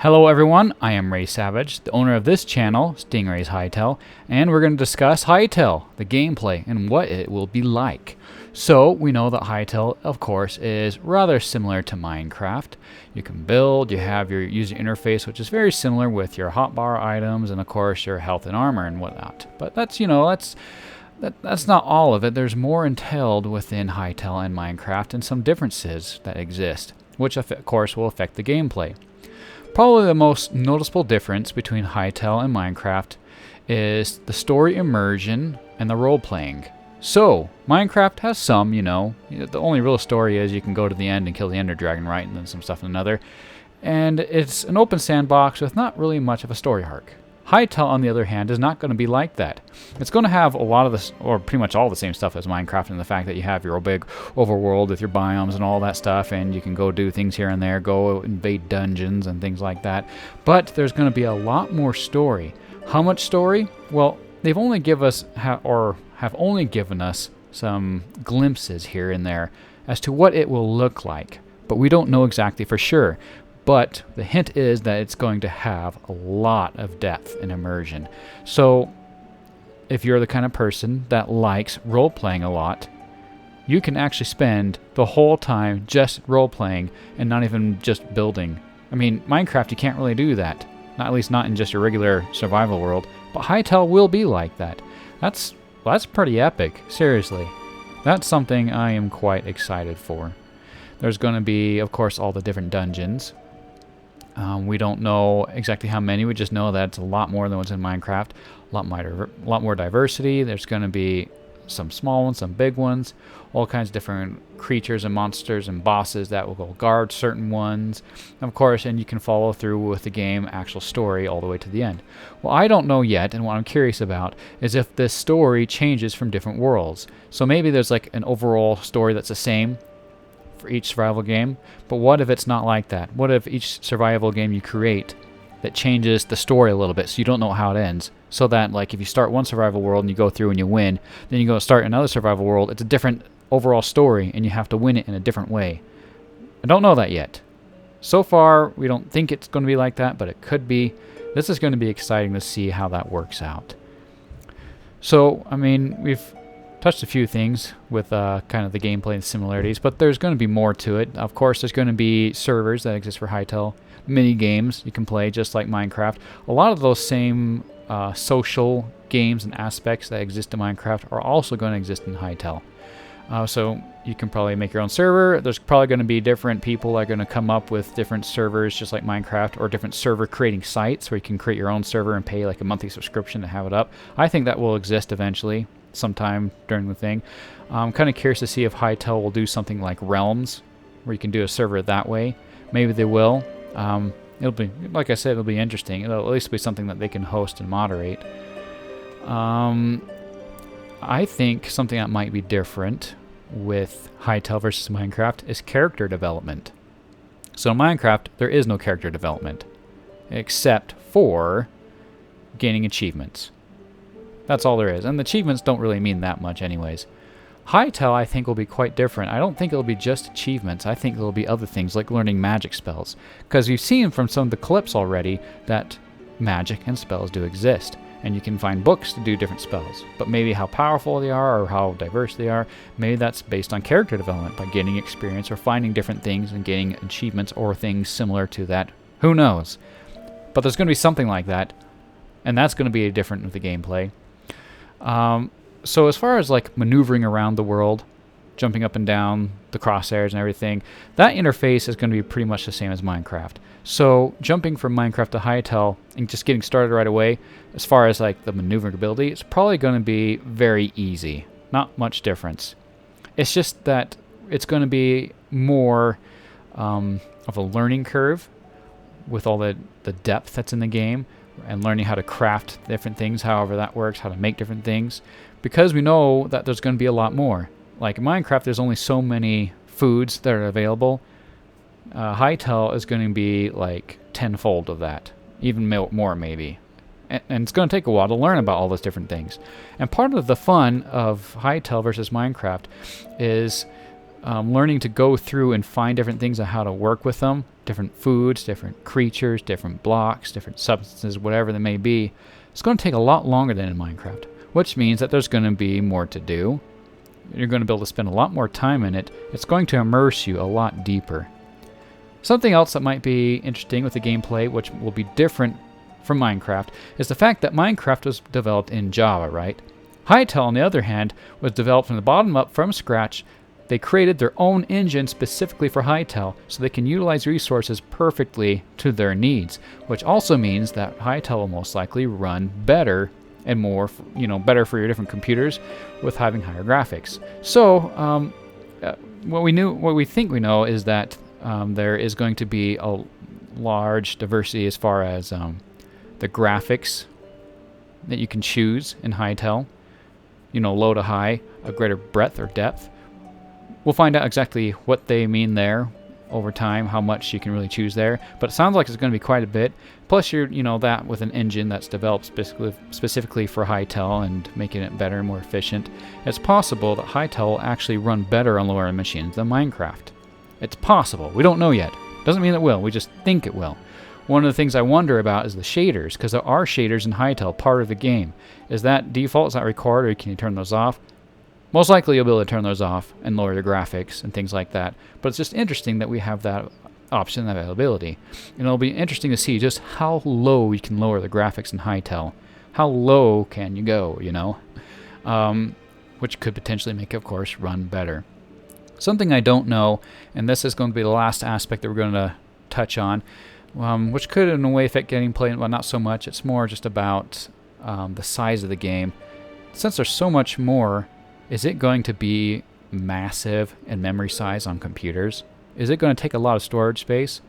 Hello everyone, I am Ray Savage, the owner of this channel, Stingray's Hytale, and we're going to discuss Hytale, the gameplay, and what it will be like. So, we know that Hytale, of course, is rather similar to Minecraft. You can build, you have your user interface, which is very similar with your hotbar items, and of course your health and armor and whatnot. But that's not all of it. There's more entailed within Hytale and Minecraft, and some differences that exist, which of course will affect the gameplay. Probably the most noticeable difference between Hytale and Minecraft is the story immersion and the role-playing. So, Minecraft has some, the only real story is you can go to the end and kill the Ender Dragon, right, and then some stuff in another. And it's an open sandbox with not really much of a story arc. Hytale, on the other hand, is not going to be like that. It's going to have a lot of this, or pretty much all the same stuff as Minecraft, in the fact that you have your big overworld with your biomes and all that stuff, and you can go do things here and there, go invade dungeons and things like that. But there's going to be a lot more story. How much story? Well, they've only have only given us some glimpses here and there as to what it will look like, but we don't know exactly for sure. But the hint is that it's going to have a lot of depth and immersion. So if you're the kind of person that likes role-playing a lot, you can actually spend the whole time just role-playing and not even just building. I mean, Minecraft, you can't really do that. At least not in just a regular survival world. But Hytale will be like that. That's pretty epic, seriously. That's something I am quite excited for. There's going to be, of course, all the different dungeons. We don't know exactly how many. We just know that it's a lot more than what's in Minecraft. A lot more diversity. There's going to be some small ones, some big ones, all kinds of different creatures and monsters and bosses that will go guard certain ones. Of course, and you can follow through with the game actual story all the way to the end. Well, I don't know yet, and what I'm curious about is if this story changes from different worlds. So maybe there's like an overall story that's the same for each survival game, but what if it's not like that? What if each survival game you create that changes the story a little bit so you don't know how it ends? So that, like, if you start one survival world and you go through and you win, then you go start another survival world, it's a different overall story and you have to win it in a different way. I don't know that yet. So far, we don't think it's going to be like that, but it could be. This is going to be exciting to see how that works out. So, I mean, we've touched a few things with kind of the gameplay and similarities, but there's going to be more to it. Of course, there's going to be servers that exist for Hytale, mini games you can play just like Minecraft. A lot of those same social games and aspects that exist in Minecraft are also going to exist in Hytale. So you can probably make your own server. There's probably going to be different people that are going to come up with different servers just like Minecraft, or different server creating sites where you can create your own server and pay like a monthly subscription to have it up. I think that will exist eventually sometime during the thing. I'm kind of curious to see if Hytale will do something like Realms, where you can do a server that way. Maybe they will. It'll be, like I said, it'll be interesting. It'll at least be something that they can host and moderate. I think something that might be different with Hytale versus Minecraft is character development. So in Minecraft, there is no character development, except for gaining achievements. That's all there is. And the achievements don't really mean that much anyways. Hytale, I think, will be quite different. I don't think it'll be just achievements. I think there'll be other things like learning magic spells. Because you've seen from some of the clips already that magic and spells do exist. And you can find books to do different spells. But maybe how powerful they are or how diverse they are, maybe that's based on character development by gaining experience or finding different things and getting achievements or things similar to that. Who knows? But there's going to be something like that. And that's going to be different with the gameplay. So as far as like maneuvering around the world, jumping up and down the crosshairs and everything, that interface is going to be pretty much the same as Minecraft. So jumping from Minecraft to Hytale and just getting started right away, as far as like the maneuverability, it's probably going to be very easy. Not much difference. It's just that it's going to be more of a learning curve with all the depth that's in the game, and learning how to craft different things, however that works, how to make different things, because we know that there's going to be a lot more. Like in Minecraft, there's only so many foods that are available. Hytale is going to be like tenfold of that, even more maybe. And it's going to take a while to learn about all those different things. And part of the fun of Hytale versus Minecraft is learning to go through and find different things and how to work with them different foods, different creatures, different blocks, different substances, whatever they may be, it's going to take a lot longer than in Minecraft, which means that there's going to be more to do. You're going to be able to spend a lot more time in it. It's going to immerse you a lot deeper. Something else that might be interesting with the gameplay, which will be different from Minecraft, is the fact that Minecraft was developed in Java, right? Hytale, on the other hand, was developed from the bottom up from scratch. They created their own engine specifically for Hytale, so they can utilize resources perfectly to their needs, which also means that Hytale will most likely run better and more, better for your different computers with having higher graphics. So, what we think we know is that there is going to be a large diversity as far as the graphics that you can choose in Hytale. Low to high, a greater breadth or depth. We'll find out exactly what they mean there over time, how much you can really choose there. But it sounds like it's going to be quite a bit. Plus, that with an engine that's developed specifically for Hytale and making it better and more efficient, it's possible that Hytale will actually run better on lower machines than Minecraft. It's possible. We don't know yet. Doesn't mean it will. We just think it will. One of the things I wonder about is the shaders, because there are shaders in Hytale, part of the game. Is that default? Is that required, or can you turn those off? Most likely you'll be able to turn those off and lower the graphics and things like that. But it's just interesting that we have that option, that availability. And it'll be interesting to see just how low you can lower the graphics in Hytale. How low can you go, which could potentially make it, of course, run better. Something I don't know, and this is going to be the last aspect that we're going to touch on, which could in a way affect gameplay, well, not so much. It's more just about the size of the game. Since there's so much more, is it going to be massive in memory size on computers? Is it going to take a lot of storage space?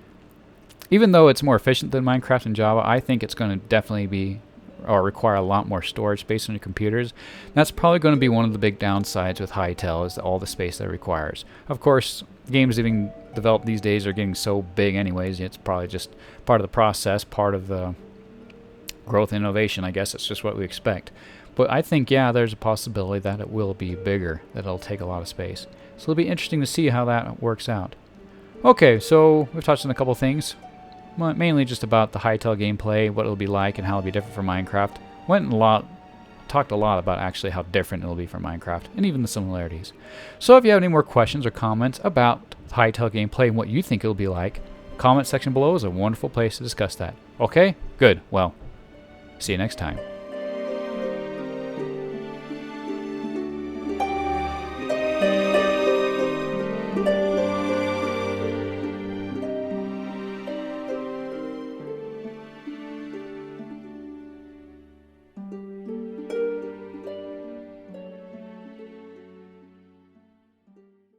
Even though it's more efficient than Minecraft and Java, I think it's going to definitely be or require a lot more storage space on your computers. That's probably going to be one of the big downsides with Hytale, is all the space that it requires. Of course, games being developed these days are getting so big anyways, it's probably just part of the process, part of the growth and innovation. I guess it's just what we expect. But I think, yeah, there's a possibility that it will be bigger, that it'll take a lot of space. So it'll be interesting to see how that works out. Okay, so we've touched on a couple things. Mainly just about the Hytale gameplay, what it'll be like, and how it'll be different from Minecraft. Talked a lot about actually how different it'll be from Minecraft, and even the similarities. So if you have any more questions or comments about the Hytale gameplay and what you think it'll be like, comment section below is a wonderful place to discuss that. Okay? Good. Well, see you next time.